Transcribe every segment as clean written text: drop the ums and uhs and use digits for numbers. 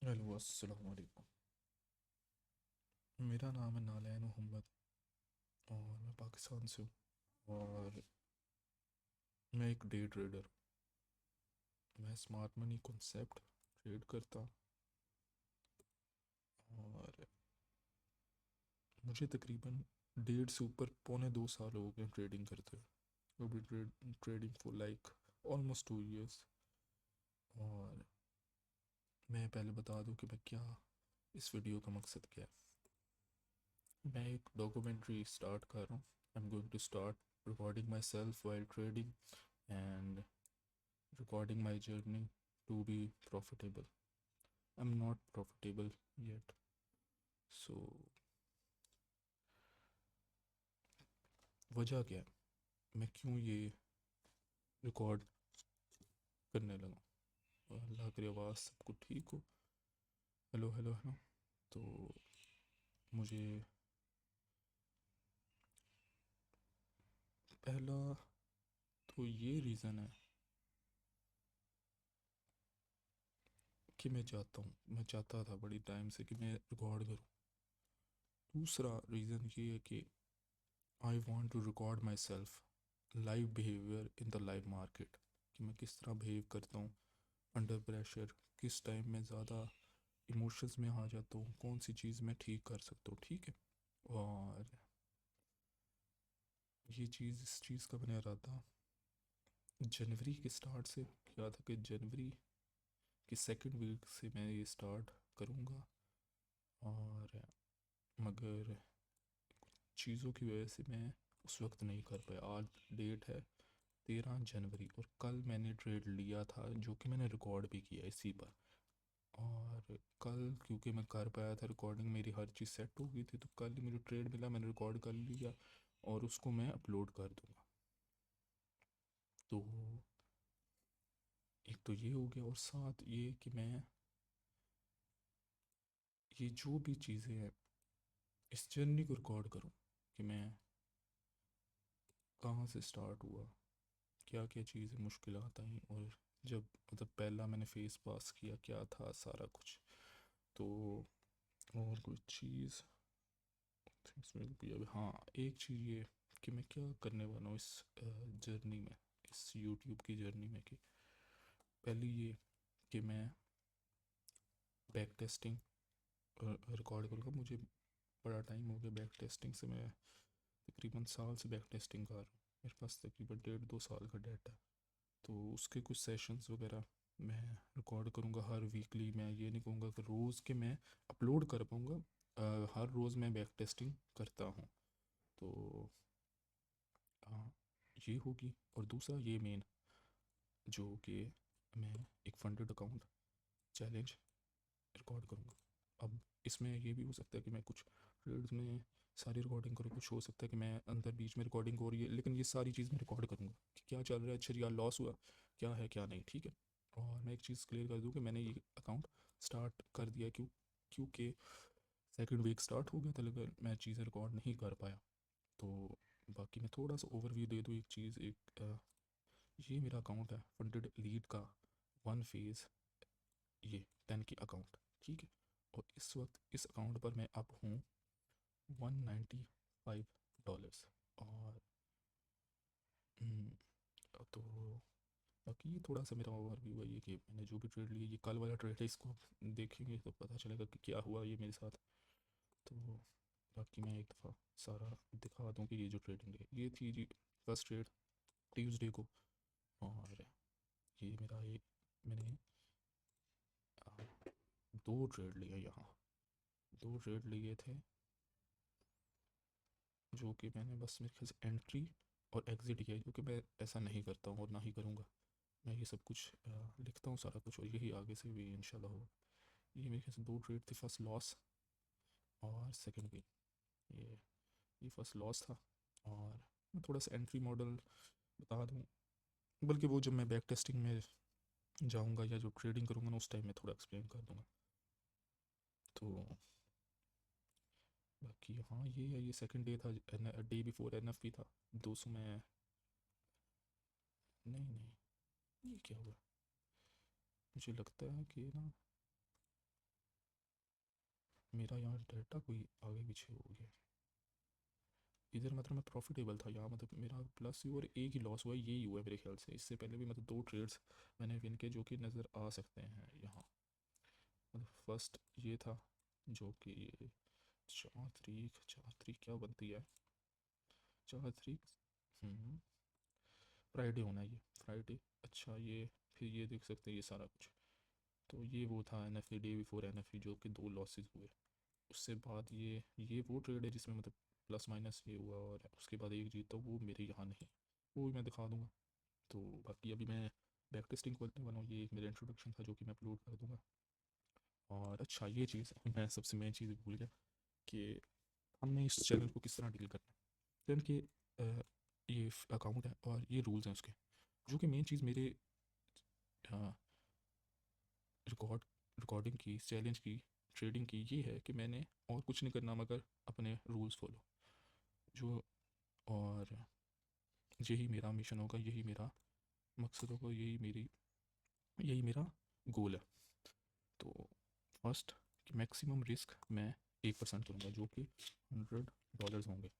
Hello अस्सलाम वालेकुम। मेरा नाम है नालैन मोहम्मद और मैं पाकिस्तान से हूँ और मैं एक डे ट्रेडर हूँ। मैं स्मार्ट मनी कॉन्सेप्ट ट्रेड करता हूँ और मुझे तकरीबन 1.5 से ऊपर पौने 2 साल हो गए ट्रेडिंग करते हुए। अभी trading for like almost 2 years. और मैं पहले बता दूँ कि मैं क्या इस वीडियो का मकसद क्या है। मैं एक डॉक्यूमेंट्री स्टार्ट कर रहा हूँ। I am going to start recording myself while trading and recording my journey to be profitable. I'm not profitable yet. So वजह क्या है, मैं क्यों ये रिकॉर्ड करने लगा। अल्लाह की आवाज़ सबको ठीक हो। Hello hello hello. तो मुझे पहला तो ये रीज़न है कि मैं चाहता था बड़ी टाइम से कि मैं रिकॉर्ड करूँ। दूसरा रीज़न ये है कि I want to record myself live behaviour in the live market, कि मैं किस तरह बिहेव करता हूँ अंडर प्रेशर, किस टाइम में ज़्यादा इमोशंस में आ जाता हूँ, कौन सी चीज़ मैं ठीक कर सकता हूँ। ठीक है। और ये चीज़ इस चीज़ का बना रहा था जनवरी के स्टार्ट से, क्या था कि जनवरी की सेकंड वीक से मैं ये स्टार्ट करूँगा। और मगर चीज़ों की वजह से मैं उस वक्त नहीं कर पाया। आज डेट है 13 जनवरी और कल मैंने ट्रेड लिया था जो कि मैंने रिकॉर्ड भी किया इसी पर। और कल क्योंकि मैं कर पाया था रिकॉर्डिंग, मेरी हर चीज़ सेट हो गई थी, तो कल ही मुझे ट्रेड मिला, मैंने रिकॉर्ड कर लिया और उसको मैं अपलोड कर दूँगा। तो एक तो ये हो गया और साथ ये कि मैं ये जो भी चीज़ें हैं इस जर्नी को रिकॉर्ड करूँ कि मैं कहाँ से स्टार्ट हुआ, क्या क्या चीज़ें मुश्किलात आई और जब मतलब पहला मैंने फेस पास किया क्या था सारा कुछ। तो और कोई चीज़ थिंग्स विल बी अभी, हाँ एक चीज़ ये कि मैं क्या करने वाला हूँ इस जर्नी में, इस यूट्यूब की जर्नी में। कि पहली ये कि मैं बैक टेस्टिंग रिकॉर्ड करूँगा। मुझे बड़ा टाइम हो गया बैक टेस्टिंग से, मैं तकरीबन साल से बैक टेस्टिंग कर रहा हूँ। मेरे पास तकरीबन 1.5 2 साल का डेटा है। तो उसके कुछ सेशंस वगैरह मैं रिकॉर्ड करूँगा हर वीकली। मैं ये नहीं कहूँगा कि रोज़ के मैं अपलोड कर पाऊँगा, हर रोज़ मैं बैक टेस्टिंग करता हूँ। तो हाँ ये होगी। और दूसरा ये मेन जो कि मैं एक फंडेड अकाउंट चैलेंज रिकॉर्ड करूँगा। अब इसमें ये भी हो सकता है कि मैं कुछ ट्रेड्स में सारी रिकॉर्डिंग करूँ, कुछ हो सकता है कि मैं अंदर बीच में रिकॉर्डिंग हो रही है, लेकिन ये सारी चीज़ मैं रिकॉर्ड करूँगा कि क्या चल रहा है, अच्छा या लॉस हुआ, क्या है क्या नहीं। ठीक है। और मैं एक चीज़ क्लियर कर दूँ कि मैंने ये अकाउंट स्टार्ट कर दिया क्योंकि सेकंड वीक स्टार्ट हो गया था, लेकिन मैं चीज़ें रिकॉर्ड नहीं कर पाया। तो बाकी मैं थोड़ा सा ओवरव्यू दे दूँ। एक चीज़ ये मेरा अकाउंट है फंडेड लीड का 1 फेज़, ये 10 की अकाउंट। ठीक है। और इस वक्त इस अकाउंट पर मैं अब हूँ $195। और तो बाकी ये थोड़ा सा मेरा ओवरव्यू है, ये कि मैंने जो भी ट्रेड लिया, ये कल वाला ट्रेड है, इसको आप देखेंगे तो पता चलेगा कि क्या हुआ ये मेरे साथ। तो बाकी मैं एक दफ़ा सारा दिखा दूँ कि ये जो ट्रेडिंग है ये थी जी फर्स्ट ट्रेड ट्यूसडे को। और ये मेरा एक मैंने आ, 2 ट्रेड लिया यहाँ, 2 ट्रेड लिए थे जो कि मैंने बस मेरे ख्याल से एंट्री और एग्ज़िट किया है, जो कि मैं ऐसा नहीं करता हूँ और ना ही करूँगा। मैं ये सब कुछ लिखता हूँ सारा कुछ और यही आगे से भी इंशाल्लाह होगा। ये मेरे ख्याल से 2 ट्रेड थे, फर्स्ट लॉस और सेकंड गेन। ये ये फर्स्ट लॉस था। और मैं थोड़ा सा एंट्री मॉडल बता दूँ, बल्कि वो जब मैं बैक टेस्टिंग में जाऊँगा या जो ट्रेडिंग करूँगा ना उस टाइम में थोड़ा एक्सप्लेन कर दूँगा। तो बाकी हाँ ये है, ये सेकंड डे था, डे बिफोर एनएफ था 200 में। नहीं नहीं, ये क्या हुआ, मुझे लगता है कि ना मेरा यहाँ डाटा कोई आगे पीछे हो गया। इधर मतलब मैं प्रॉफिटेबल था, यहाँ मतलब मेरा प्लस ही और एक ही लॉस हुआ, यही हुआ है मेरे ख्याल से। इससे पहले भी मतलब 2 ट्रेड्स मैंने विन के जो कि नज़र आ सकते हैं यहाँ। मतलब फर्स्ट ये था जो कि ये 4 तारीख क्या बनती है, 4 तारीख फ्राइडे होना है ये, फ्राइडे। अच्छा ये फिर ये देख सकते हैं ये सारा कुछ। तो ये वो था N F day before N F जो कि 2 लॉसेस हुए। उससे बाद ये वो ट्रेड है जिसमें मतलब प्लस माइनस ये हुआ, और उसके बाद एक जीत, तो वो मेरे यहाँ नहीं, वो भी मैं दिखा दूँगा। तो बाकी अभी मैं बैक टेस्टिंग करने वाला हूँ, ये एक मेरा इंट्रोडक्शन था जो कि मैं अपलोड कर दूँगा। और अच्छा ये चीज़ मैं सबसे मेन चीज़ भूल गया कि हमने इस चैनल को किस तरह डील करना है। चैनल के ये अकाउंट है और ये रूल्स हैं उसके, जो कि मेन चीज़ मेरे रिकॉर्डिंग की, चैलेंज की, ट्रेडिंग की ये है कि मैंने और कुछ नहीं करना मगर अपने रूल्स फॉलो, जो और यही मेरा मिशन होगा, यही मेरा मकसद होगा, यही मेरा गोल है। तो फर्स्ट कि मैक्सिमम रिस्क मैं 1% लूँगा जो कि $100 होंगे।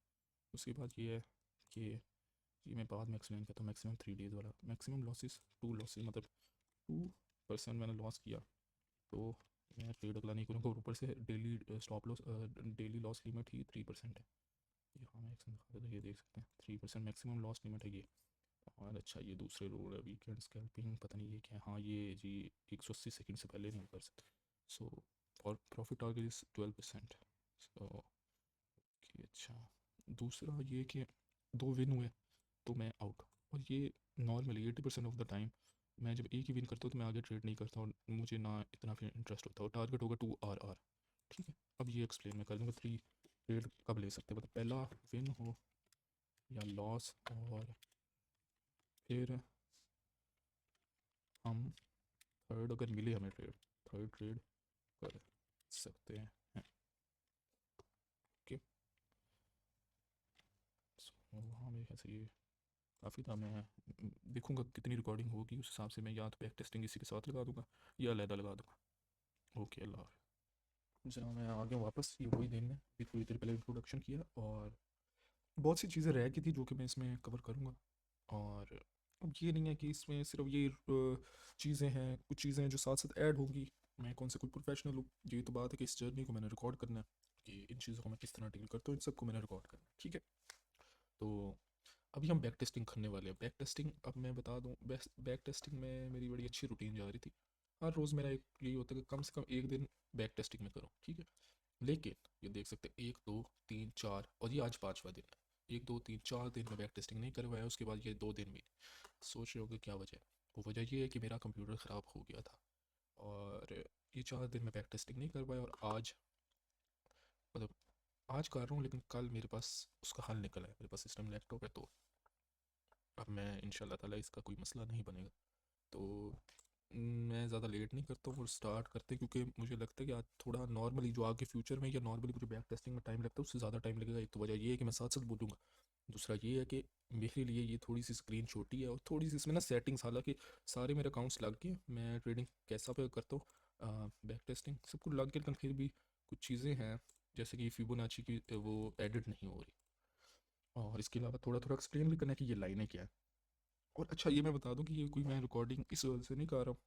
उसके बाद ये है कि ये मैं बाद में एक्सप्लेन करता हूँ। मैक्सिमम 3 डेज़ वाला, मैक्सिमम लॉसेस 2 लॉसेस मतलब 2% मैंने लॉस किया तो मैं ट्रेड अगला नहीं करूँगा। और ऊपर से daily stop loss, daily loss limit ही 3% है। यहाँ मैं एक दिखा देता, ये देख सकते हैं 3% मैक्सिमम लॉस लिमिट है ये। और अच्छा ये दूसरे रूल है वीकेंड स्कैल्पिंग, पता नहीं ये क्या है। हाँ ये जी 180 सेकंड से पहले नहीं कर सकते। सो और प्रॉफिट टारगेट इज़ 12%। सो अच्छा दूसरा ये कि 2 विन हुए तो मैं आउट। और ये नॉर्मली 80% ऑफ द टाइम मैं जब एक ही विन करता हूँ तो मैं आगे ट्रेड नहीं करता और मुझे ना इतना फिर इंटरेस्ट होता है। और टारगेट होगा 2 RR। ठीक है, अब ये एक्सप्लेन मैं कर दूँगा 3 ट्रेड कब ले सकते हैं, मतलब पहला विन हो या लॉस, और फिर हम थर्ड अगर मिले हमें ट्रेड, थर्ड ट्रेड कर सकते हैं। ओके, सो हाँ मेरे ख्याल से ये काफ़ी था। मैं देखूंगा कितनी रिकॉर्डिंग होगी, उस हिसाब से मैं या तो बैक टेस्टिंग इसी के साथ लगा दूंगा या अलहदा लगा दूंगा। ओके अल्लाह हाफ़िज़। जनाब मैं आ गया वापस, ये वही दिन है अभी थोड़ी देर पहले इंट्रोडक्शन किया, और बहुत सी चीज़ें रह गई थी जो कि मैं इसमें कवर करूँगा। और अब ये नहीं है कि इसमें सिर्फ ये चीज़ें हैं, कुछ चीज़ें हैं जो साथ साथ ऐड होंगी। मैं कौन सा कोई प्रोफेशनल हूँ, ये तो बात है कि इस जर्नी को मैंने रिकॉर्ड करना है कि इन चीज़ों को मैं किस तरह डील करता हूँ, इन सबको मैंने रिकॉर्ड करना है। ठीक है, तो अभी हम बैक टेस्टिंग करने वाले हैं। बैक टेस्टिंग अब मैं बता दूं, बैक टेस्टिंग में मेरी बड़ी अच्छी रूटीन जा रही थी। हर रोज़ मेरा एक यही होता है कि कम से कम एक दिन बैक टेस्टिंग में करूँ। ठीक है, लेकिन ये देख सकते हैं 1 2 3 4 और ये आज 5वां दिन है। 1 2 3 4 दिन में बैक टेस्टिंग नहीं करवाया, उसके बाद ये 2 दिन भी। सोच रहे होगे क्या वजह है। वो वजह ये है कि मेरा कंप्यूटर ख़राब हो गया था, और ये 4 दिन में बैक टेस्टिंग नहीं करवाया। और आज मतलब आज कर रहा हूँ, लेकिन कल मेरे पास उसका हल निकला है, मेरे पास सिस्टम लैपटॉप है, तो अब मैं इंशाल्लाह ताला इसका कोई मसला नहीं बनेगा। तो मैं ज़्यादा लेट नहीं करता हूँ और स्टार्ट करते, क्योंकि मुझे लगता है कि आज थोड़ा नॉर्मली जो आगे फ्यूचर में या नॉर्मली मुझे बैक टेस्टिंग में टाइम लगता है उससे ज़्यादा टाइम लगेगा। एक तो वजह ये है कि मैं साथ साथ बोलूँगा, दूसरा ये है कि मेरे लिए ये थोड़ी सी स्क्रीन छोटी है और थोड़ी सी इसमें ना सेटिंग्स, हालांकि सारे मेरे अकाउंट्स लग गए, मैं ट्रेडिंग कैसा पे करता हूँ, बैक टेस्टिंग सब कुछ लग गया, लेकिन फिर भी कुछ चीज़ें हैं जैसे कि फिबोनाची की वो एडिट नहीं हो रही। और इसके अलावा थोड़ा थोड़ा एक्सप्लेन भी करना है कि ये लाइनें क्या है। और अच्छा ये मैं बता दूं कि ये कोई मैं रिकॉर्डिंग इस वजह से नहीं कर रहा हूँ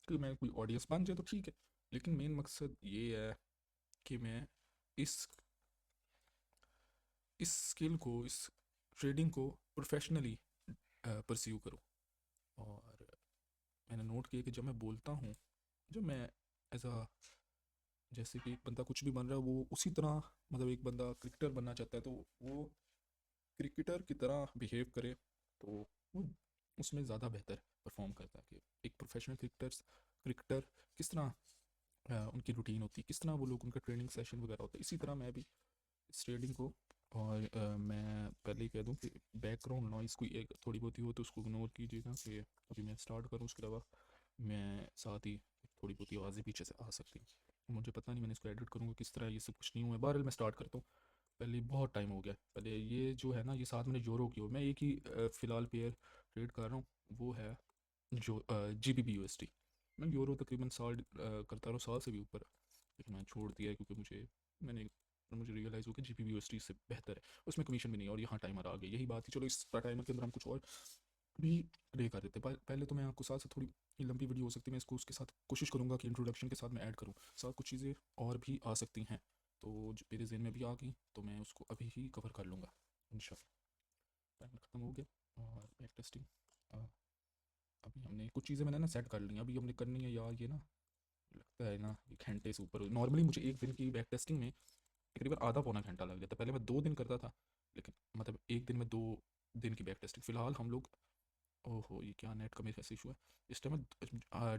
कि मैं कोई ऑडियंस बन जाए तो ठीक है, लेकिन मेन मकसद ये है कि मैं इस इस स्किल को, इस ट्रेडिंग को प्रोफेशनली परस्यू करूँ। और मैंने नोट किया कि जब मैं बोलता हूँ, जब मैं एज अ जैसे कि एक बंदा कुछ भी बन रहा है वो उसी तरह, मतलब एक बंदा क्रिकेटर बनना चाहता है तो वो क्रिकेटर की तरह बिहेव करे, तो वो उसमें ज़्यादा बेहतर परफॉर्म करता है। कि एक प्रोफेशनल क्रिकेटर किस तरह उनकी रूटीन होती है, किस तरह वो लोग उनका ट्रेनिंग सेशन वगैरह होता है, इसी तरह मैं भी इस ट्रेडिंग को। और मैं पहले ही कह दूं कि बैकग्राउंड नॉइज़ कोई एक थोड़ी बहुत ही हो तो उसको इग्नोर कीजिएगा, कि अभी मैं स्टार्ट करूँ उसके अलावा मैं साथ ही थोड़ी बहुत ही आवाज़ें पीछे से आ सकती हैं। मुझे पता नहीं मैंने इसको एडिट करूँगा किस तरह, ये सब कुछ नहीं हुआ है। बहरहाल मैं स्टार्ट करता हूँ। पहले बहुत टाइम हो गया, पहले ये जो है ना ये 7 महीने यूरो की हो, मैं एक ही फ़िलहाल पेयर ट्रेड कर रहा हूँ, वो है जो GBP USD। मैं यूरो तकरीबन साल करता रहा हूँ, साल से भी ऊपर। लेकिन मैंने छोड़ दिया है क्योंकि मुझे रियलाइज़ हो कि जीपी यूनिवर्सिटी से बेहतर है, उसमें कमीशन भी नहीं है और यहाँ टाइमर आ गया, यही बात थी। चलो इस टाइमर के अंदर हम कुछ और भी प्ले कर देते। पहले तो मैं आपको साथ साथ थोड़ी लंबी वीडियो हो सकती है, मैं इसको उसके साथ कोशिश करूँगा कि इंट्रोडक्शन के साथ मैं ऐड करूँ, साथ कुछ चीज़ें और भी आ सकती हैं तो जो मेरे जहन में भी आ गई तो मैं उसको अभी ही कवर कर लूँगा इंशाल्लाह। टाइमर ख़त्म हो गया और बैक टेस्टिंग अभी हमने कुछ चीज़ें मैंने ना सेट कर ली हैं, अभी हमने करनी है यार, ये ना लगता है ना 1 घंटे से ऊपर। नॉर्मली मुझे एक दिन की बैक टेस्टिंग में तकरीबन आधा पौना घंटा लग जाता है, पहले मैं 2 दिन करता था, लेकिन मतलब एक दिन में 2 दिन की बैक टेस्टिंग। फ़िलहाल हम लोग, ओहो ये क्या नेट का मेरे ऐसे इशू है, इस टाइम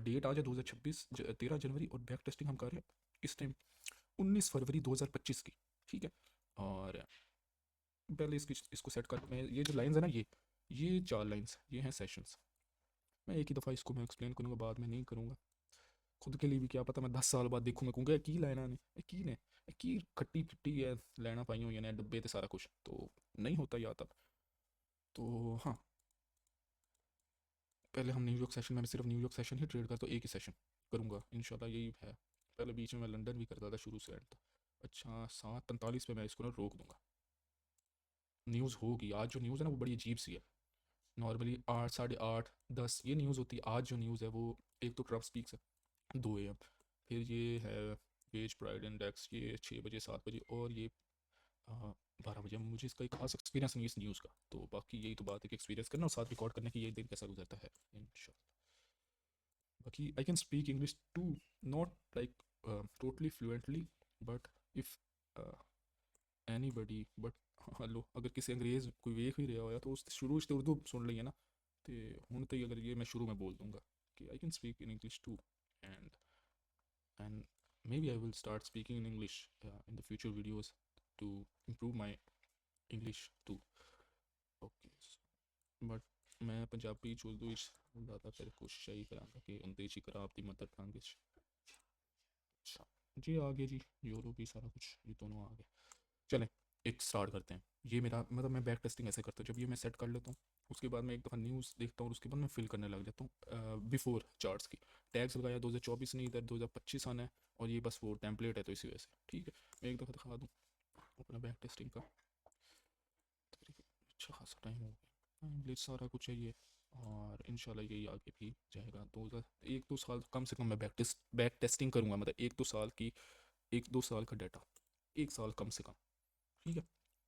डेट आज है 2026 13 जनवरी और बैक टेस्टिंग हम कर रहे हैं इस टाइम 19 फरवरी 2025 की। ठीक है, और पहले इसको सेट कर, मैं ये जो लाइंस है ना, ये 4 लाइंस ये हैं सेशंस। मैं एक ही दफ़ा इसको मैं एक्सप्लेन करूँगा, बाद में नहीं करूँगा। खुद के लिए भी क्या पता, मैं 10 साल बाद देखूँ मैं कहूँगा की लाइना ने की खट्टी फिट्टी है लैना पाई हुई ने डब्बे ते सारा कुछ, तो नहीं होता याद तब। तो हाँ, पहले हम न्यूयॉर्क सेशन में, मैं सिर्फ न्यूयॉर्क सेशन ही ट्रेड करता हूँ, एक ही सेशन करूँगा इंशाल्लाह, यही है। पहले बीच में मैं लंदन भी करता था शुरू से एंड तक। अच्छा 7:45 पे मैं इसको ना रोक दूँगा। न्यूज़ होगी आज, जो न्यूज़ है ना वो बड़ी अजीब सी है। नॉर्मली 8, 8:30, 10 ये न्यूज़ होती है। आज जो न्यूज़ है वो, एक तो ट्रम्प स्पीक्स है 2 AM, फिर ये है वेज प्राइड इंडेक्स ये 6 बजे 7 बजे, और ये 12 बजे। मुझे इसका एक खास एक्सपीरियंस नहीं है इस न्यूज़ का, तो बाकी यही तो बात है कि एक्सपीरियंस करना और साथ रिकॉर्ड करने की, ये दिन कैसा गुजरता है इंशाल्लाह। बाकी I can speak English too, not like totally fluently, but if anybody but hello, अगर किसी अंग्रेज़ कोई वेख भी रहा होया तो उस शुरू तो उर्दू सुन ली है ना, तो हूँ तो अगर ये मैं शुरू में बोल दूंगा कि I can speak in English too, and and maybe I will start speaking in English in the future videos to improve my English too. Okay, but मैं पंजाबी च उर्दू ज़्यादातर कोशिश यही करांगा कि उंदे च करा अपनी मदर टंग। अच्छा जी, आ गया जी, यूरो भी सारा कुछ ये दोनों आ गए। चलें एक स्टार्ट करते हैं। ये मेरा मतलब मैं बैक टेस्टिंग ऐसे करता हूँ, जब ये मैं सेट कर लेता हूँ उसके बाद मैं एक दफ़ा न्यूज़ देखता हूँ और उसके बाद मैं फिल करने लग जाता हूँ बिफोर चार्ट्स की। टैग्स लगाया 2024 नहीं, इधर 2025 आना है, और ये बस वो टेम्पलेट है तो इसी वजह से। ठीक है, मैं एक दफ़ा दिखा दूँ अपना बैक टेस्टिंग का। अच्छा खासा टाइम हो गया, इंग्लिश सारा कुछ है ये, और इंशाल्लाह यही आगे भी जाएगा। 1-2 साल कम से कम मैं बैक टेस्टिंग करूँगा, मतलब 1-2 साल की, 1-2 साल का डाटा, 1 साल कम से कम। ठीक है,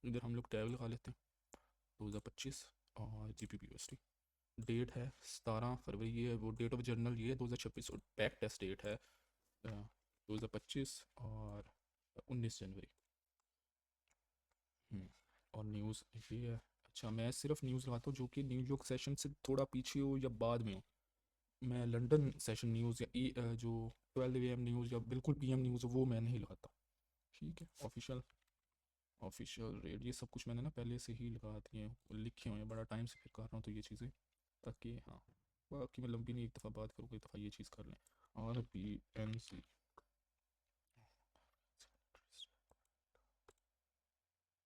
इधर हम लोग टैग लगा लेते हैं 2025, और G P P UST date है 17 फरवरी, ये है वो डेट ऑफ जर्नल, ये है 2026, और बैक टेस्ट डेट है 2025 और 19 जनवरी। और न्यूज़ ये है। अच्छा मैं सिर्फ न्यूज़ लगाता हूँ जो कि न्यूयॉर्क सेशन से थोड़ा पीछे हो या बाद में हो। मैं लंदन सेशन न्यूज़ या जो 12 AM न्यूज़ या बिल्कुल PM न्यूज़ वो मैं नहीं लगाता। ठीक है, ऑफिशियल ऑफिशियल रेट ये सब कुछ मैंने ना पहले से ही लगा दिए हैं, लिखे हुए हैं, बड़ा टाइम से फिर कर रहा हूँ तो ये चीज़ें, ताकि हाँ बाकी मैं लंबी नहीं, एक दफ़ा बात करूँगा, एक दफ़ा ये चीज़ कर लें। RBNC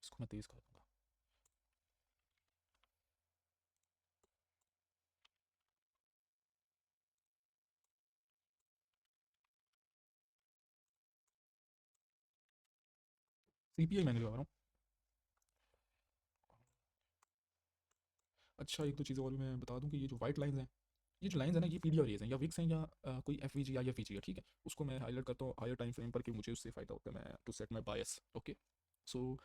इसको मैं तेज़ कर दूँगा। CPI मैंने लगा रहा हूँ। अच्छा एक दो चीज़ें और भी मैं बता दूँ कि ये जो वाइट लाइंस हैं, ये जो लाइंस है ना, ये पीडी और रेज हैं या विक्स हैं या कोई FVG या FVG है। ठीक है, उसको मैं हाईलाइट करता हूँ हायर टाइम फ्रेम पर कि मुझे उससे फ़ायदा होता है, मैं to set my bias. Okay, so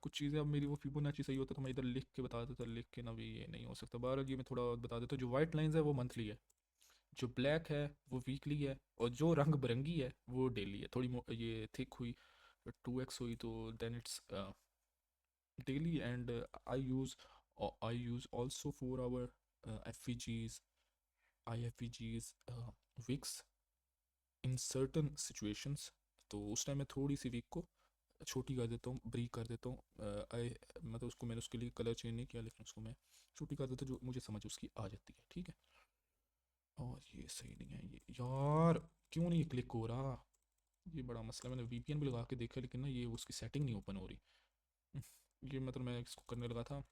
कुछ चीज़ें अब मेरी वो फिबोनाची सही होता तो मैं इधर लिख के बता देता, लिख के ना भी ये नहीं हो सकता। बहरहाल ये मैं थोड़ा और बता देता हूँ, जो वाइट लाइंस है वो मंथली है, जो ब्लैक है वो वीकली है, और जो रंग बिरंगी है वो डेली है। थोड़ी ये थिक हुई 2x हुई तो then it's daily, and I use also for our FVGs, IFVGs, wicks in certain situations। तो उस टाइम मैं थोड़ी सी विक को छोटी कर देता हूँ, ब्रीक कर देता हूँ। आई मतलब उसको मैंने उसके लिए कलर चेंज नहीं किया, लेकिन उसको मैं छोटी कर देता हूँ जो मुझे समझ उसकी आ जाती है। ठीक है, और ये सही नहीं है ये यार, क्यों नहीं क्लिक हो रहा, ये बड़ा मसला। मैंने VPN भी लगा के देखा लेकिन ना ये उसकी सेटिंग नहीं ओपन हो रही। ये मतलब मैं इसको करने लगा था,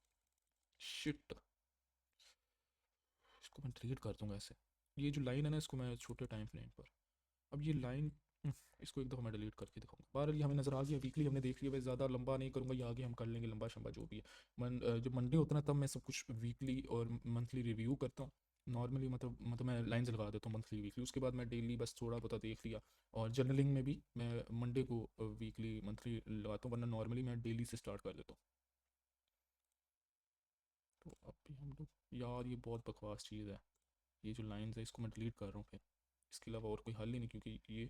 शिट, इसको मैं डिलीट कर दूंगा ऐसे। ये जो लाइन है ना इसको मैं छोटे टाइम फ्रेम पर, अब ये लाइन इसको एक दफ़ा मैं डिलीट करके दिखाऊंगा। बहरहाल ये हमें नज़र आ गया, वीकली हमने देख लिया। मैं ज़्यादा लंबा नहीं करूँगा, ये आगे हम कर लेंगे लंबा शंबा जो भी है। जब मंडे होता है ना, तब मैं सब कुछ वीकली और मंथली रिव्यू करता हूँ। नॉर्मली मतलब मैं लाइन्स लगा देता हूँ मंथली वीकली, उसके बाद मैं डेली बस थोड़ा बहुत देख लिया। और जर्नलिंग में भी मैं मंडे को वीकली मंथली लगाता हूँ, वरना नॉर्मली मैं डेली से स्टार्ट कर देता हूँ। तो अब भी हम लोग, यार ये बहुत बकवास चीज़ है, ये जो लाइन्स है इसको मैं डिलीट कर रहा हूँ फिर। इसके अलावा और कोई हल ही नहीं, क्योंकि ये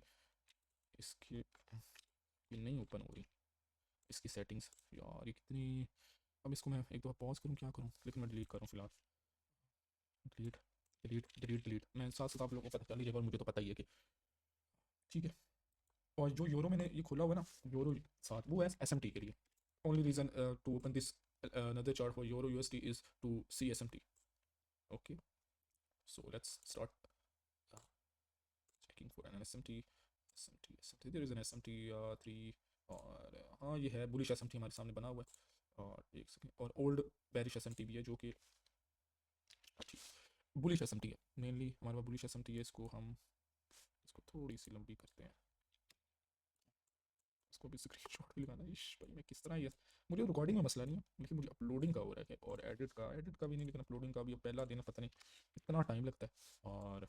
इसके ये नहीं ओपन हो रही इसकी सेटिंग्स। यार ये कितनी, अब इसको मैं एक दफ़ा पॉज करूँ क्या करूँ, लेकिन मैं डिलीट कर रहा हूँ फिलहाल। डिलीट डिलीट डिलीट डिलीट, मैं साथ साथ आप लोगों को पता चल लीजिएगा और मुझे तो पता ही है कि ठीक है। और जो यूरो मैंने ये खोला हुआ है ना, यूरो साथ, वो है एस एम टी के लिए। Only reason to open this another chart for euro USD is to see SMT. Okay, so let's start uh, checking for an SMT. SMT, there is an SMT 3। और हाँ ये है bullish SMT हमारे सामने बना हुआ है। और एक सेकेंड, और ओल्ड बेरिश SMT भी है जो कि बुलिश SMT है। मेनली हमारे पास बुलिश SMT है। इसको थोड़ी सी लंबी करते हैं, इसको भी स्क्रीनशॉट भी लगाना है। इश भाई मैं किस तरह ये, मुझे रिकॉर्डिंग में मसला नहीं है, लेकिन मुझे अपलोडिंग का हो रहा है, और एडिट का भी नहीं, लेकिन अपलोडिंग का भी अब पहला दिन पता नहीं इतना टाइम लगता है। और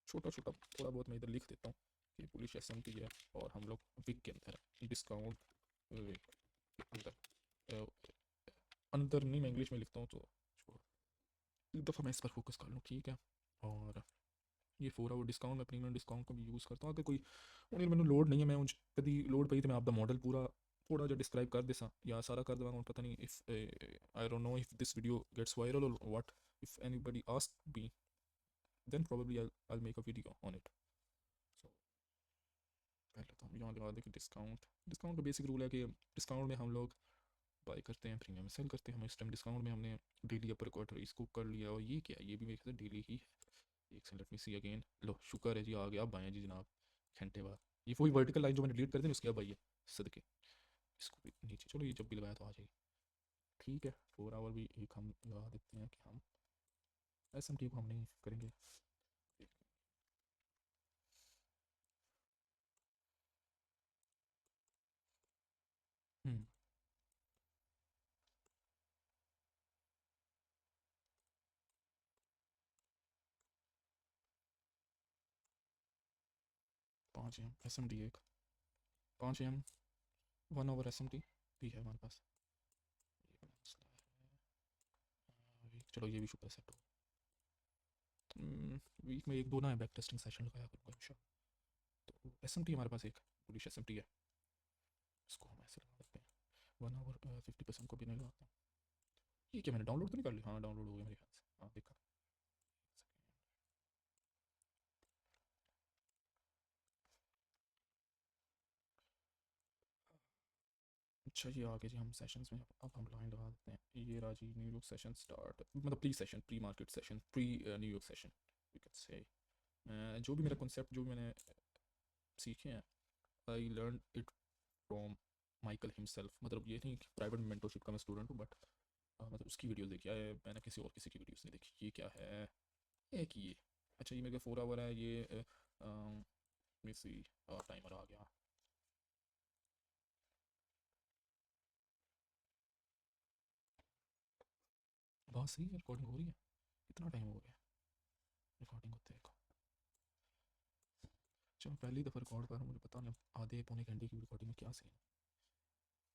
छोटा छोटा थोड़ा बहुत मैं इधर लिख देता हूँ कि पुलिस SMT है, और हम लोग विक के अंदर डिस्काउंट अंदर अंदर नहीं, मैं इंग्लिश में लिखता हूँ तो छोड़, एक दफ़ा मैं इस पर फोकस कर लूँ, ठीक है। और ये 4 आवर डिस्काउंट, मैं प्रीमियम डिस्काउंट को भी यूज़ करता हूँ। अगर कोई उन्हें मैंने लोड नहीं है, मैं उन कभी लोड पई तो मैं आपका मॉडल पूरा थोड़ा जो डिस्क्राइब कर देसा या सारा कर देवांगा। पता नहीं if I don't know if this video gets viral और what, if anybody ask me then probably I'll make a video on it. So पहले तो हम यहाँ लगा दें कि डिस्काउंट, डिस्काउंट का बेसिक रूल है कि डिस्काउंट में हम लोग बाई करते हैं, प्रीमियम में सेल करते हैं। हम इस टाइम डिस्काउंट में हमने डेली अपर क्वार्टर इसको कर लिया, और ये क्या है, ये भी मेरे ख्याल से डेली ही है। एक second, let me see again. लो शुक्र है जी, आ गया, अब आए जी जनाब घंटे बाद। ये वही वर्टिकल लाइन जो मैंने डिलीट कर दी उसके अब आई है सदके। इसको भी नीचे, चलो ये जब भी लगाया तो आ जाएगी, ठीक है। 4 आवर भी एक हम लगा देते हैं कि हम SMT को हम नहीं करेंगे। हम्म 5 AM SMT एक, 5 AM 1 आवर SMT भी है हमारे पास। ये बड़ा मसला है। चलो ये भी शुक्र है सेट हो। वीक में एक दो ना बैक टेस्टिंग सेशन लगाया करूँगा इंशाल्लाह। तो SMT हमारे पास एक बुलिश SMT है, इसको हम ऐसे लगा देते हैं। 1 आवर 50% को भी नहीं लगाते। ये क्या मैंने डाउनलोड तो नहीं कर लिया, हाँ डाउनलोड हो गया मेरे ख्याल से, हाँ देखा। अच्छा ये आगे जी हम सेशंस में अब हम लाइन लगा देते हैं। ये रहा जी न्यूयॉर्क सेशन स्टार्ट, मतलब pre session, pre market session, pre New York session you can say. जो भी मेरा कॉन्सेप्ट जो भी मैंने सीखे हैं, I learn it from Michael himself. मतलब ये नहीं कि प्राइवेट मेंटरशिप का मैं स्टूडेंट हूँ, बट मतलब उसकी वीडियोस देखी है मैंने, किसी और किसी की वीडियोस नहीं देखी। ये क्या है, एक ये, अच्छा ये मेरे 4 आवर है ये। सी टाइमर आ गया। बहुत सही है, रिकॉर्डिंग हो रही है। कितना टाइम हो गया रिकॉर्डिंग होते हैं? चलो पहली दफ़ा रिकॉर्ड कर रहा हूँ, मुझे पता नहीं आधे पौने घंटे की रिकॉर्डिंग में क्या सीन।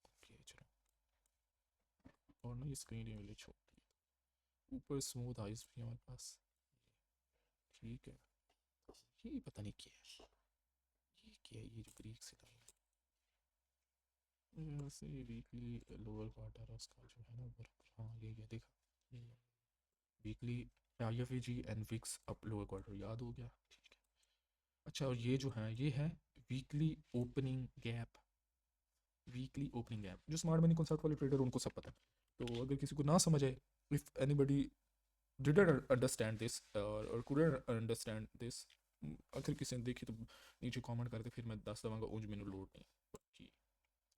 ओके चलो, और ना ये स्क्रीन ये वाली छोटी है, ऊपर स्मूथ आइज भी है हमारे पास, ठीक है। ये पता नहीं क्या है, ये क्या है, ये जो ग्रीक से लाइन है वैसे वीकली लोअर क्वार्टर है उसका जो है ना ऊपर, हाँ ये देखा, weekly IFAG and wicks up lower quarter, याद हो गया, ठीक है। अच्छा और ये जो है ये है weekly opening gap, weekly opening gap जो स्मार्ट मनी कॉन्सेप्ट वाले ट्रेडर उनको सब पता है। तो अगर किसी को ना समझ आए, if anybody didn't understand this और कुडंट अंडरस्टैंड दिस, अगर किसी ने देखी तो नीचे कमेंट करके फिर मैं दस दवांगा उंज मैंने लोड नहीं कि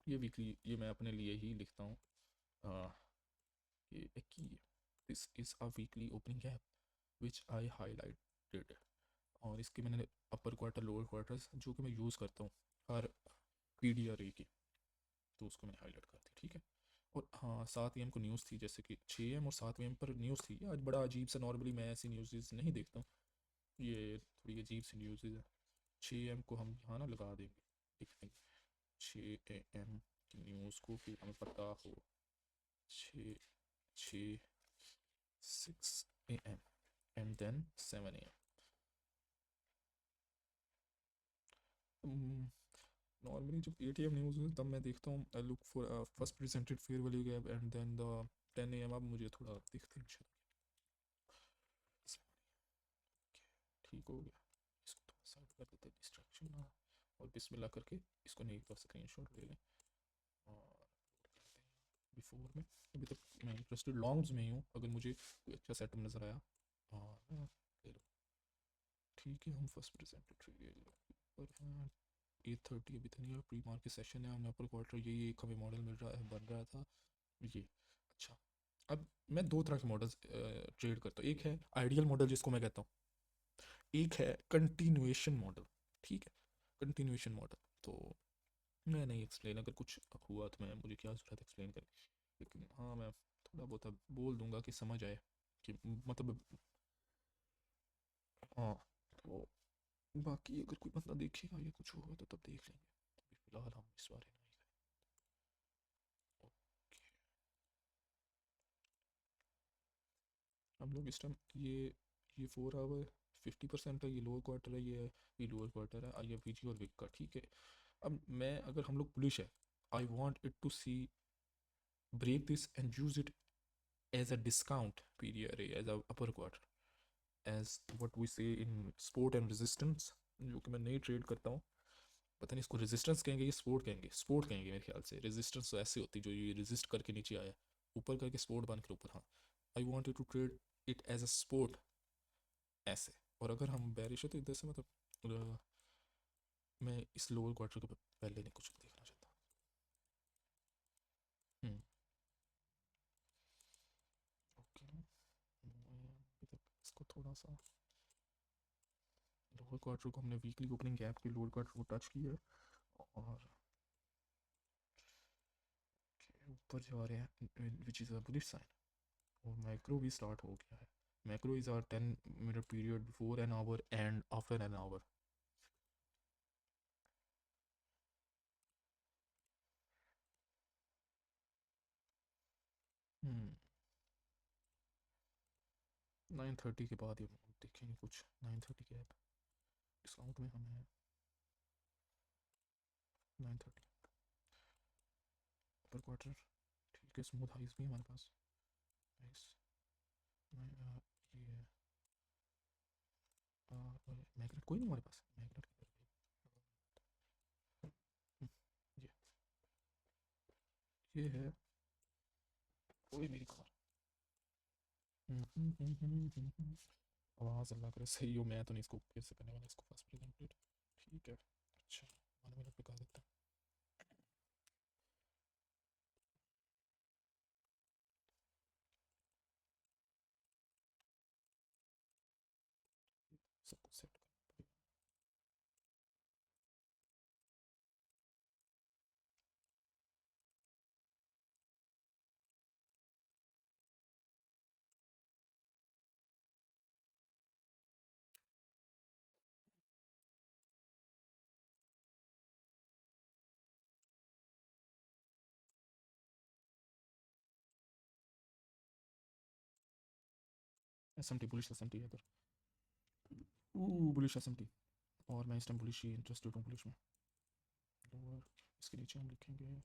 ये वीकली ये मैं अपने लिए ही लिखता हूँ। ये कि this is a weekly opening gap which I highlighted और इसके मैंने अपर क्वार्टर लोअर क्वार्टर्स जो कि मैं यूज़ करता हूँ हर पी डी आर ए की, तो उसको मैंने हाईलाइट कर दी, ठीक है। और हाँ, 7 AM को न्यूज़ थी, जैसे कि 6 AM और 7 AM पर न्यूज़ थी आज, बड़ा अजीब सा, नॉर्मली मैं ऐसी न्यूज़ नहीं देखता हूँ, ये थोड़ी अजीब सी न्यूज़ है। 6 AM को हम यहाँ ना लगा देंगे, एक मिनट, 6 AM की न्यूज़ को कि हमें पता हो, 6 6 AM and then 7 AM। Normally जब 8 AM न्यूज़ है तब मैं देखता हूँ, I look for first presented fair value gap and then the 10 AM। अब मुझे थोड़ा देखते हैं, ठीक हो गया। इसको थोड़ा साइड कर देते हैं, डिस्ट्रैक्शन ना, और बिस्मिल्लाह करके इसको नहीं, एक बार स्क्रीनशॉट ले लें और बिफोर में। अभी तक मैं इंटरेस्टेड लॉन्ग्स में ही हूँ, अगर मुझे कोई अच्छा सेटअप नज़र आया और ले लो, ठीक है। हम फर्स्ट प्रेजेंटेड पर हैं 8:30, अभी तो नहीं है, प्री मार्केट सेशन है, हमने अपर क्वार्टर, यही एक हमें मॉडल मिल रहा है, बन रहा था ये। अच्छा, अब मैं दो तरह के मॉडल्स ट्रेड करता हूँ, एक है आइडियल मॉडल जिसको मैं कहता हूँ, एक है कंटिन्यूएशन मॉडल, ठीक है। कंटिन्यूएशन मॉडल तो मैं नहीं एक्सप्लेन, अगर कुछ हुआ तो मैं, मुझे क्या ज़रूरत एक्सप्लेन करने, लेकिन हाँ मैं थोड़ा बहुत अब बोल दूंगा कि समझ आए कि मतलब, हाँ। तो बाकी अगर कोई बंदा देखेगा या कुछ होगा तो तब देख लेंगे, अभी फ़िलहाल हम इस बारे में नहीं करें। हम लोग इस टाइम ये 4 आवर 50% है, ये लोअर क्वार्टर है, ये लोअर क्वार्टर है, आई एफ और विक का, ठीक है। अब मैं, अगर हम लोग बुलिश है, I want it to see break this and use it as a discount period, as a upper quarter, as what we say in support and resistance, जो कि मैं नहीं ट्रेड करता हूँ। पता नहीं इसको रेजिस्टेंस कहेंगे या सपोर्ट कहेंगे, सपोर्ट कहेंगे मेरे ख्याल से। रेजिस्टेंस तो ऐसी होती जो ये रेजिस्ट करके नीचे आया, ऊपर करके सपोर्ट बन के ऊपर, हाँ। I want to trade it as a support ऐसे। और अगर हम बैरिश है तो इधर से, मतलब मैं इस लोअर क्वार्टर के पहले नहीं कुछ देखना चाहता। Hmm, okay. अभी तक इसको थोड़ा सा, लोअर क्वार्टर को हमने वीकली ओपनिंग गैप के लोअर क्वार्टर को टच किया है, और ऊपर जा रहे हैं, which is a bullish sign. और मैक्रो भी स्टार्ट हो गया है। Macro is our 10 minute period before an hour and after an hour. Hmm, 9:30 के बाद ये देखेंगे कुछ, 9:30 गैप डिस्काउंट में हमें 9:30 अपर क्वार्टर, ठीक है। स्मूथ हाइस भी हमारे पास, नाइस। ये मैग्नेट कोई नहीं हमारे पास, मैग्नेट किधर गई? ये है, कोई मेरी कार। आवाज़ अल्लाह करे सही हो, मैं तो नहीं इसको फिर से करने वाला, इसको फर्स्ट प्रेजेंटेड, ठीक है। अच्छा, 1 मिनट पे कर देता हूँ। सब कुछ सेट करना पड़ेगा। S M T, bullish S M T है इधर, बुलिश एस एम टी। और मैं इस टाइम बुलिश ही इंटरेस्टेड हूँ, बुलिश में। लोअर, इसके नीचे हम लिखेंगे,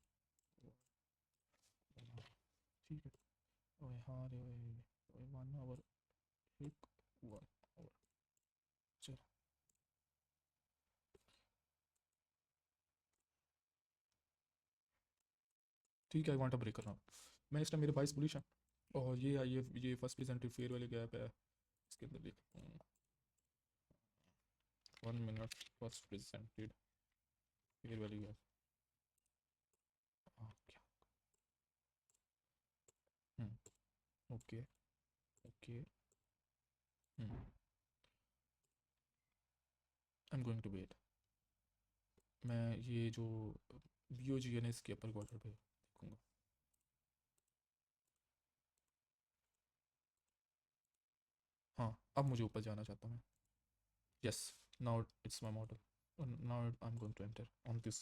ठीक है। ओए हाँ रे, ओए 1 आवर, एक 1 आवर, चलो ठीक है। 1 घंटा ब्रेक कर रहा हूँ मैं इस टाइम, मेरे 22 बुलिश हैं। और ये आई ये first presented fair value gap है, इसके अंदर लिख 1 minute first presented fair value gap. क्या, okay, okay. I am going to wait. मैं ये जो B O G N S के अपर क्वार्टर पे देखूँगा। हाँ, अब मुझे ऊपर जाना चाहता हूँ मैं। Yes, now it's my model, now I am going to enter on this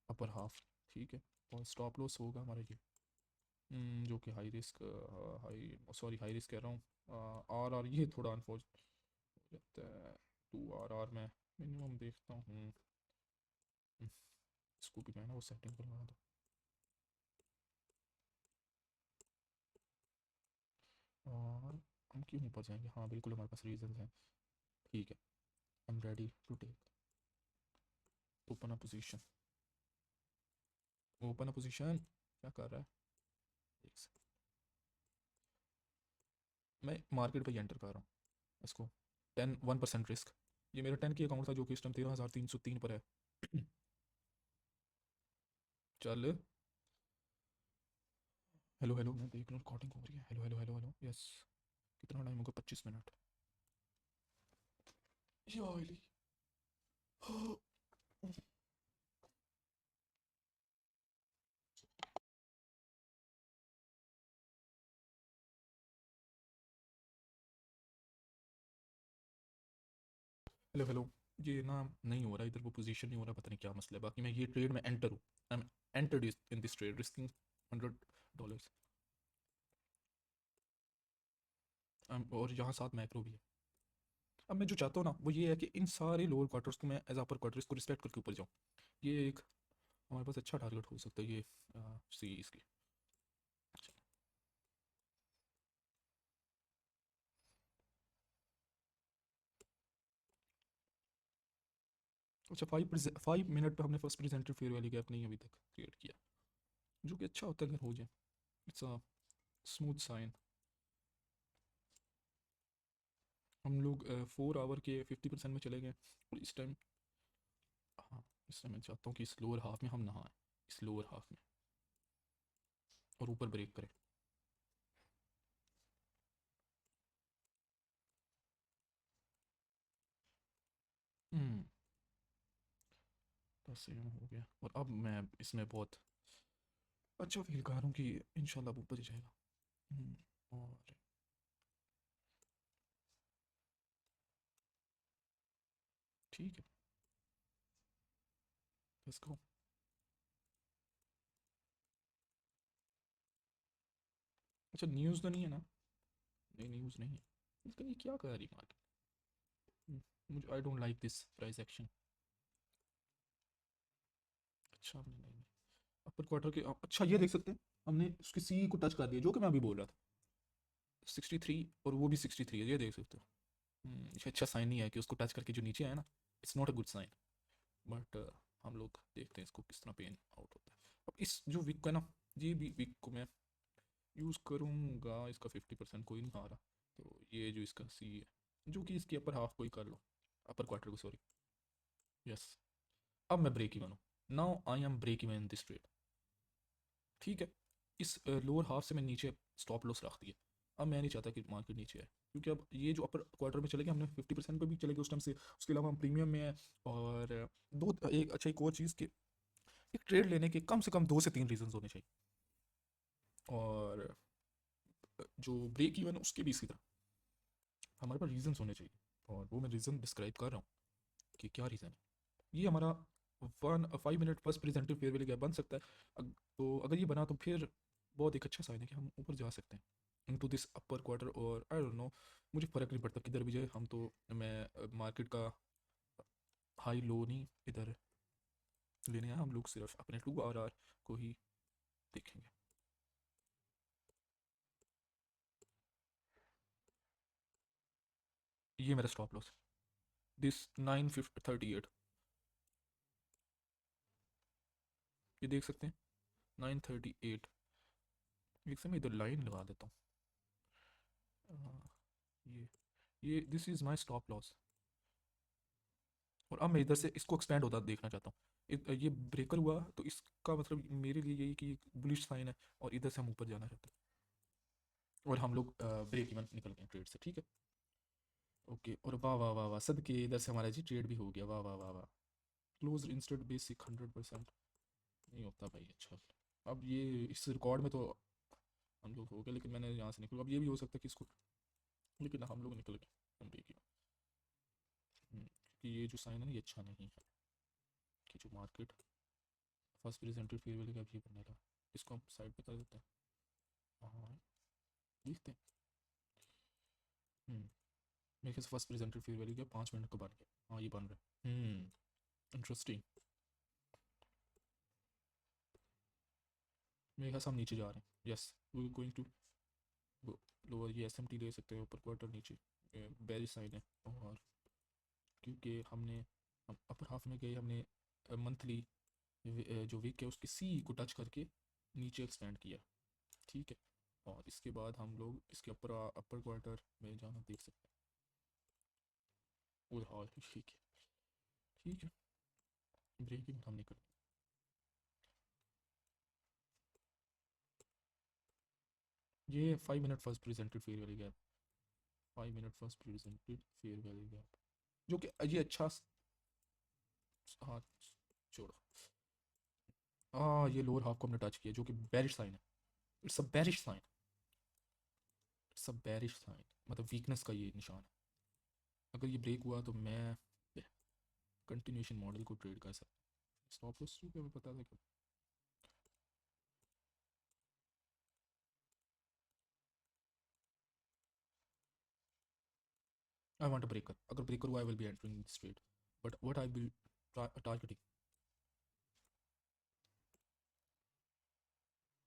upper half. ठीक है, और स्टॉप लॉस होगा हमारा ये। जो कि high risk, high sorry high risk कह रहा हूँ, आर आर ये थोड़ा अनफॉर्चुनेट हो जाता है। 2 RR में मिनिमम देखता हूँ। इसको भी मैं ना वो सेटिंग करवा दूँ। और हम क्यों ऊपर जाएंगे? हाँ बिल्कुल, हमारे पास रीजन हैं। ठीक है, I am ready to take open a position. Open a position क्या कर रहा है? एक सेकंड, मैं मार्केट पे एंटर कर रहा हूँ इसको। 1% रिस्क। ये मेरा 10 की अकाउंट था जो कि इस टाइम 13,303 पर है। चल, हेलो हेलो, मैं देख रहा हूँ रिकॉर्डिंग हो रही है। Hello hello hello hello, yes. कितना टाइम होगा? 25 मिनट। ये ऑयली। हेलो हेलो, ये ना नहीं हो रहा इधर, वो पोजीशन नहीं हो रहा, पता नहीं क्या मसला है। बाकी मैं ये ट्रेड में एंटर हूँ। I M entered in this trade risking $100। और यहाँ साथ मैक्रो भी है। अब मैं जो चाहता हूँ ना वो ये है कि इन सारे लोअर क्वार्टर्स को मैं एज अपर क्वार्टर्स को रिस्पेक्ट करके ऊपर जाऊँ। ये एक हमारे पास अच्छा टारगेट हो सकता है ये सीरीज की। अच्छा, 5 मिनट पे हमने first presented fair valley gap नहीं अभी तक क्रिएट किया, जो कि अच्छा होता है अगर हो जाए। It's a smooth sign. हम लोग 4 आवर के 50% में चले गए, और इस टाइम, हाँ, इस टाइम मैं चाहता हूँ कि इस लोअर हाफ में हम नहाएं, इस लोअर हाफ में, और ऊपर ब्रेक करें। हम्म, तो सेम हो गया, और अब मैं इसमें बहुत अच्छा फील कर रहा हूँ कि इंशाल्लाह वो ऊपर ही जाएगा। और ठीक है, लेट्स गो। अच्छा, न्यूज़ तो नहीं है ना? नहीं, न्यूज़ नहीं है। लेकिन ये क्या कर रही मार्केट? मुझे I don't like this price action. अच्छा, हमने नहीं, अपर क्वार्टर के अच्छा ये देख सकते हैं, हमने उसकी सी को टच कर दिया, जो कि मैं अभी बोल रहा था। 63, और वो भी 63 है, ये देख सकते हो। ये अच्छा साइन नहीं है कि उसको टच करके जो नीचे आया ना, it's not a good sign. But हम लोग देखते हैं इसको किस तरह पेन आउट होता है। अब इस जो वीक को है ना, ये भी वीक को मैं यूज़ करूँगा। इसका 50% कोई नहीं आ रहा, तो ये जो इसका सी है, जो कि इसकी अपर हाफ कोई कर लो, अपर क्वार्टर को सॉरी। यस, अब मैं ब्रेक इवन हूँ। Now I am break even in this trade. ठीक है, इस लोअर हाफ से मैं नीचे स्टॉप लॉस रख दिया। अब मैं नहीं चाहता कि मार्केट नीचे आए, क्योंकि अब ये जो अपर क्वार्टर में चले गए, हमने 50% पे भी चले गए उस टाइम से। उसके अलावा हम प्रीमियम में है। और दो एक अच्छा एक और चीज़ कि एक ट्रेड लेने के कम से कम 2 से 3 रीजन होने चाहिए। और जो ब्रेक इवन उसके भी इसी तरह हमारे पास रीजन होने चाहिए, और वो मैं रीज़न डिस्क्राइब कर रहा हूँ कि क्या रीज़न है। ये हमारा 5 minute first प्रेजेंटिव fair value gap बन सकता है। तो अगर ये बना तो फिर बहुत एक अच्छा साइन है कि हम ऊपर जा सकते हैं इनटू दिस अपर क्वार्टर। और आई डोंट नो, मुझे फ़र्क नहीं पड़ता किधर भी जाए हम तो। मैं मार्केट का हाई लो नहीं इधर लेने आया, हम लोग सिर्फ अपने 2 RR को ही देखेंगे। ये मेरा स्टॉप लॉस, दिस 938। ये देख सकते हैं 938। एक समय इधर लाइन लगा देता हूँ। ये this is my stop loss. और अब मैं इधर से इसको एक्सपेंड होता देखना चाहता हूँ। ये ब्रेकर हुआ तो इसका मतलब मेरे लिए यही कि बुलिश साइन है, और इधर से हम ऊपर जाना चाहते हैं। और हम लोग ब्रेक इवन निकल गए ट्रेड से। ठीक है, ओके, और वाह वाह वाह वाह, सदके इधर से हमारा जी ट्रेड भी हो गया, वाह वाह वाह वाह। क्लोज इंस्टेंट बेसिक 100% नहीं होता भाई। अच्छा, अब ये इस रिकॉर्ड में तो हम लोग हो गए, लेकिन मैंने यहाँ से निकल, अब ये भी हो सकता है कि इसको, लेकिन हम लोग निकल गए, हम भी गए। क्योंकि ये जो साइन है ना, ये अच्छा नहीं है कि जो market first presented fair value का भी बनने लगा। इसको हम साइड पे कर देते हैं। हाँ, देखते हैं। मेरे ख्याल से फर्स्ट प्रेजेंटेड फेयर वैल्यू क्या 5 मिनट का बन गया। हाँ, ये बन रहा है। इंटरेस्टिंग। मेरे ख्याल से हम नीचे जा रहे हैं। Yes, we going to lower. ये एस एम टी ले सकते हैं, ऊपर क्वार्टर नीचे बेरी साइन है। और क्योंकि हमने अपर हाफ में गए, हमने मंथली जो वीक है उसकी सी को टच करके नीचे एक्सपेंड किया। ठीक है, और इसके बाद हम लोग इसके अपर अपर क्वार्टर में जाना देख सकते हैं। हाँ ठीक है, ठीक है। ब्रेक इवन हम नहीं करेंगे। ये 5 minute first presented fair value gap, 5 minute first presented fair value gap, जो कि ये अच्छा हाँ, छोड़ो। हाँ, ये लोअर हाफ को हमने टच किया, जो कि बेरिश साइन है। It's a bearish sign, it's a bearish sign, मतलब वीकनेस का ये निशान है। अगर ये ब्रेक हुआ तो मैं कंटिन्यूशन मॉडल को ट्रेड कर सकता हूँ। स्टॉप लॉस क्योंकि हमें पता था कि आई वांट अ ब्रेकर। अगर ब्रेकर हुआ I will be entering this trade, but what I will targeting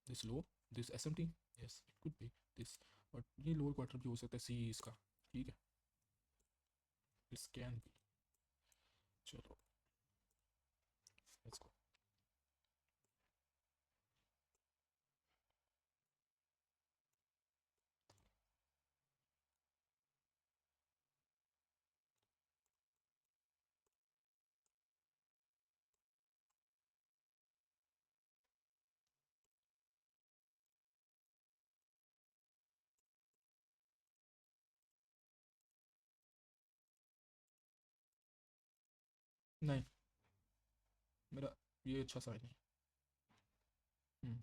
this low, this S M T. Yes, it could be this, but ये लोअर क्वार्टर भी हो सकता है सी इसका। ठीक है, दिस कैन बी। चलो, लेट्स गो। नहीं, मेरा ये अच्छा साइन है। हम्म,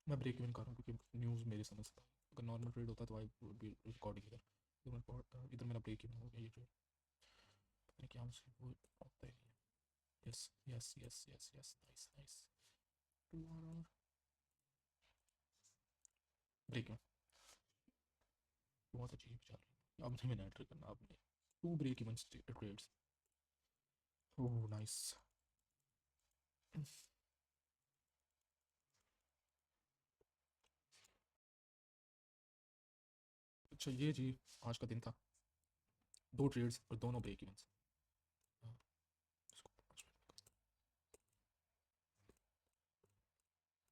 मैं ब्रेक इवन कर रहा हूँ क्योंकि न्यूज़ मेरे समझ से अगर नॉर्मल ट्रेड होता तो आई वुड बी रिकॉर्डिंग इधर। इधर मेरा ब्रेक इवन हो गया, ये ट्रेड पता नहीं क्या मुझसे वो होता ही नहीं है। Yes yes yes yes yes, nice nice. 2 hour break even, बहुत अच्छी चल रही है। अब नहीं, मैंने एंटर करना, अब नहीं। 2 break even trades. Oh nice. अच्छा, ये जी आज का दिन था, 2 ट्रेड्स और दोनों ब्रेक इवन।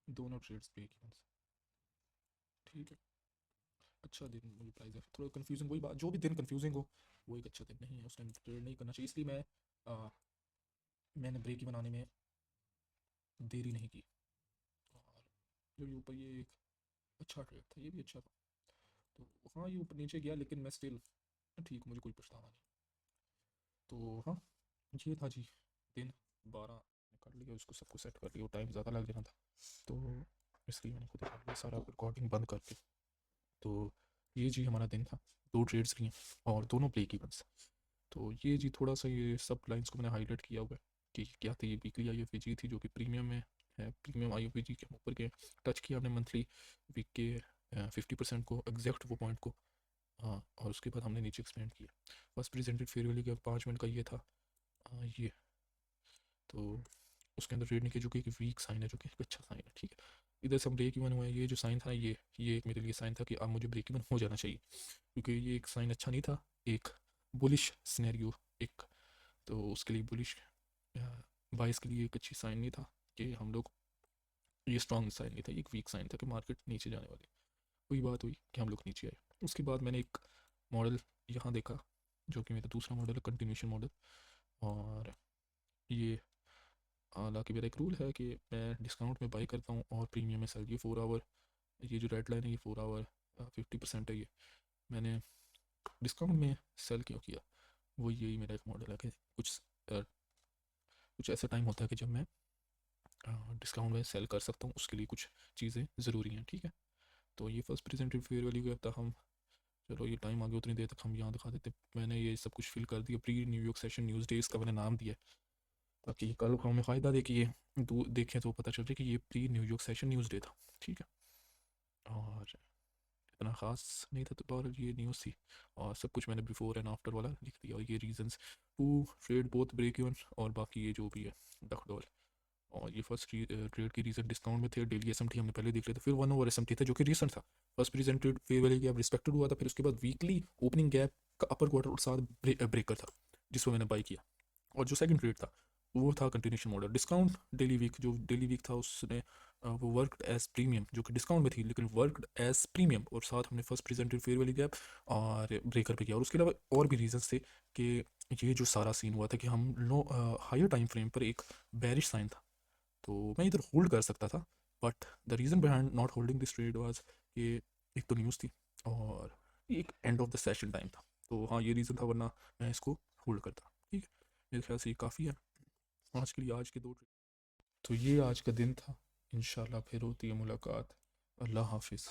दोनों ट्रेड्स ब्रेक इवन। ठीक है, अच्छा दिन मुझे प्राइस है। थोड़ा कंफ्यूजिंग, वही बात, जो भी दिन कंफ्यूजिंग हो वो एक अच्छा दिन नहीं है, उस टाइम ट्रेड नहीं करना चाहिए। इसलिए मैंने ब्रेक इवन आने में देरी नहीं की। और जो ये ऊपर ये एक अच्छा ट्रेड था, ये भी अच्छा था। तो हाँ, ये ऊपर नीचे गया लेकिन मैं स्टिल ठीक, मुझे कोई पछतावा नहीं। तो हाँ, ये था जी दिन 12 कर लिया, उसको सबको सेट कर लिया, टाइम ज़्यादा लग जाना था, तो इसलिए मैंने खुद कर लिया सारा रिकॉर्डिंग बंद करके। तो ये जी हमारा दिन था, 2 ट्रेड्स लिए और दोनों ब्रेक इवन्स। तो ये जी थोड़ा सा ये सब लाइंस को मैंने हाईलाइट किया हुआ है कि क्या थी। ये वीकली आई एफ थी जो कि प्रीमियम में है, प्रीमियम आई एफ के ऊपर के टच किया हमने मंथली वीक के 50% को, एग्जैक्ट वो पॉइंट को। हाँ, और उसके बाद हमने नीचे एक्सपेंड किया। फर्स्ट प्रेजेंटेड फेयर वैल्यू का 5 मिनट का ये था। ये तो उसके अंदर ट्रेड नहीं किया, जो कि एक वीक साइन है, जो कि एक अच्छा साइन है। ठीक है, इधर से हम ब्रेक इवन हुआ है। ये जो साइन था, ये एक मेरे लिए साइन था कि अब मुझे ब्रेक इवन हो जाना चाहिए, क्योंकि ये एक साइन अच्छा नहीं था। एक बुलिश सिनेरियो, एक तो उसके लिए बुलिश बाइस के लिए एक अच्छी साइन नहीं था कि हम लोग, ये स्ट्रॉन्ग साइन नहीं था, ये एक वीक साइन था कि मार्केट नीचे जाने वाली। वही बात हुई कि हम लोग नीचे आए। उसके बाद मैंने एक मॉडल यहाँ देखा, जो कि मेरा दूसरा मॉडल है, कंटिन्यूशन मॉडल। और ये हालांकि मेरा एक रूल है कि मैं डिस्काउंट में बाई करता हूँ और प्रीमियम में सेल। ये 4 आवर, ये जो रेड लाइन है ये 4 आवर 50% है ये। मैंने डिस्काउंट में सेल क्यों किया, वो यही मेरा एक मॉडल है कि कुछ ऐसा टाइम होता है कि जब मैं डिस्काउंट में सेल कर सकता हूँ, उसके लिए कुछ चीज़ें ज़रूरी हैं, ठीक है। तो ये फर्स्ट प्रेजेंटेड फेयर वैल्यू क्या था, हम चलो ये टाइम आ गया, उतनी देर तक हम यहाँ दिखा देते। मैंने ये सब कुछ फिल कर दिया, pre New York session news day इसका मैंने नाम दिया, ताकि कल को हमें फ़ायदा दे कि ये देखें तो पता चल जाए कि ये pre New York session news day था, ठीक है। और इतना ख़ास नहीं था तो, और ये न्यूज़ थी, और सब कुछ मैंने बिफोर एंड आफ्टर वाला लिख दिया, और ये reasons to trade both break even, और बाकी ये जो भी है डक डॉल। और ये फर्स्ट ट्रेड की रीजन डिस्काउंट में थे, डेली एसएमटी हमने पहले देख लिया था, फिर 1 ओवर एसएमटी था जो कि रीसेंट था। First presented fair value gap respected हुआ था, फिर उसके बाद वीकली ओपनिंग गैप का अपर क्वार्टर और साथ ब्रेकर था जिसको मैंने बाई किया। और जो सेकंड ट्रेड था वो था continuation model discount daily week, जो डेली वीक था उसने वो वर्कड एज प्रीमियम, जो कि डिस्काउंट में थी लेकिन वर्कड एज प्रीमियम, और साथ हमने first presented fair value gap और ब्रेकर पे किया। और उसके अलावा और भी रीजंस थे कि ये जो सारा सीन हुआ था कि हम लो हायर टाइम फ्रेम पर एक बेरिश साइन था, तो मैं इधर होल्ड कर सकता था, but the reason behind not holding this trade was कि एक तो न्यूज़ थी और एक end of the session time था। तो हाँ ये रीज़न था, वरना मैं इसको होल्ड करता, ठीक है। मेरे ख्याल से ये काफ़ी है आज के लिए, आज के दो ट्रेड। तो ये आज का दिन था, इंशाल्लाह फिर होती है मुलाकात। अल्लाह हाफिज़।